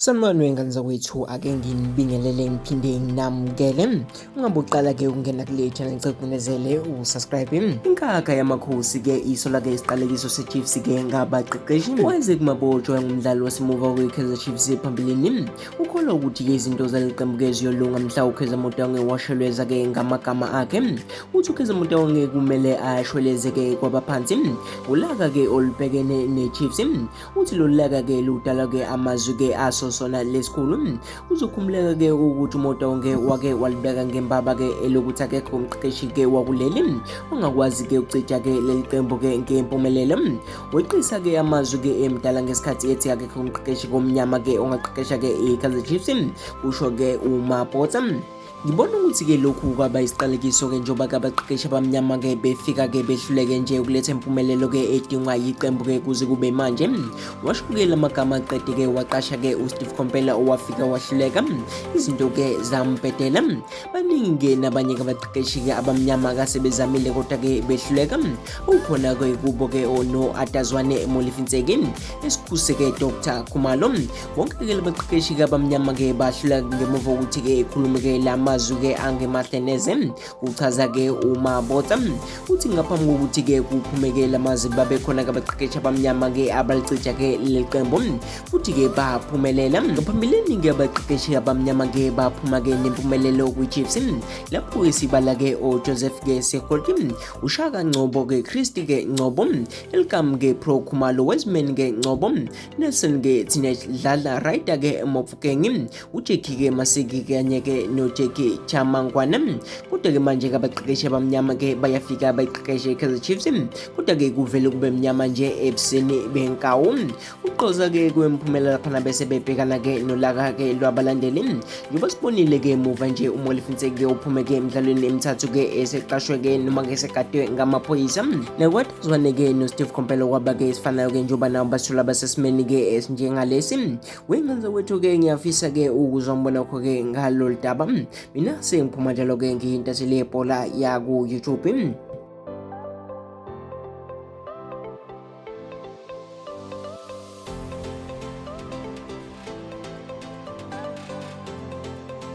Sanibonani wengane zakwethu, ake nginibingelele ngiphinde nginamukele. Ungabe uqala-ke ukungena kule channel ngicela usubscribe. Inkakha yamakhosi-ke isola-ke isiqalekiso seChiefs-ke ngabaqeqeshi weze kumabotsa owayengumdlali wasemuva kwiKaizer Chiefs phambilini. Ukholwa ukuthi-ke izinto zaleli qembu-ke ziyolunga mhla uKaizer Motaung washweleza-ke ngamagama akhe. Uthi uKaizer Motaung kumele ashweleze-ke kwabaphansi. Ngolaka-ke olubhekene neChiefs. Uthi lolulaka-ke ludalwa-ke amazwi-ke aso sona lesikhulu. Uzokhumuleka-ke ukuthi Motaung wake walibeka ngembaba-ke elokuthi akekho umqeqeshi-ke wakuleli ongakwazi-ke ukucija-ke leli qembu-ke ngempumelelo. Weqisa-ke amazwi-ke emdala ngesikhathi ethi akekho umqeqeshi komnyama-ke ongaqeqesha-ke iKaizer Chiefs, kusho-ke uMabotsa. Ngibona ukuthi-ke lokhu kwaba isiqalekiso-ke njengoba-ke abaqeqeshi abamnyama-ke befika-ke behluleke nje ukuletha impumelelo-ke edingwa yiqembu-ke kuze kube manje. Washo-ke lamagama aqede-ke waqasha-ke uSteve owafika wahluleka, izinto-ke zambhedela. Baningi-ke nabanye-ke abaqeqeshi-ke abamnyama kasebezamile kodwa-ke behluleka. Ukhona-ke kubo-ke no-Atazwane Molifinseki, esikhuse-ke Dr. Khumalo. Bonke-ke labaqeqeshi-ke abamnyama-ke bahluleka ngemuva kokuthi-ke ikhulume-ke amazwi-ke angemahle neze. Uchaza-ke uMabotsa uthi ngaphambi kokuthi-ke kuphume-ke lamazwi babe khona-ke abaqeqeshi abamnyama-ke abalicija-ke leli qembu futhi-ke baphumelela. Ngaphambilini-ke abaqeqeshi abamnyama-ke baphuma-ke nempumelelo kwiChiefs, lapho-ke sibala-ke oJoseph-ke Sekholti, uShaka Ngcobo-ke, Christy-ke Ngcobo, Elkam-ke Pro Khumalo, Wesman-ke Ngcobo, Nelson-ke Teenage Dlala, Rider-ke Mofukeng, uJackie-ke Masiki kanye-ke noJackie Chamangwana. Kodwa-ke manje-ke abaqeqeshi abamnyama-ke bayafika bayiqeqeshe iKaizer Chiefs, kodwa-ke kuvele kube mnyama nje ebusweni benkawu. Uqoza-ke kwemphumela laphana bese bebhekana-ke nolaka-ke lwabalandeli. Njengoba sibonile-ke emuva nje uMolifinseki-ke uphume-ke emidlalweni emithathu-ke eseqashwe-ke noma-ke esegadwe ngamaphoyisa. Nakwatazwane-ke noSteve kwaba-ke esifanayo-ke njengoba nabo basula basesimeni-ke esinjengalesi. Wengane zakwethu-ke ngiyafisa-ke ukuzwa umbono wakho-ke ngalolu daba. Mina sengiphuma njalo-ke ngiyintatheli yebhola yaku-YouTube.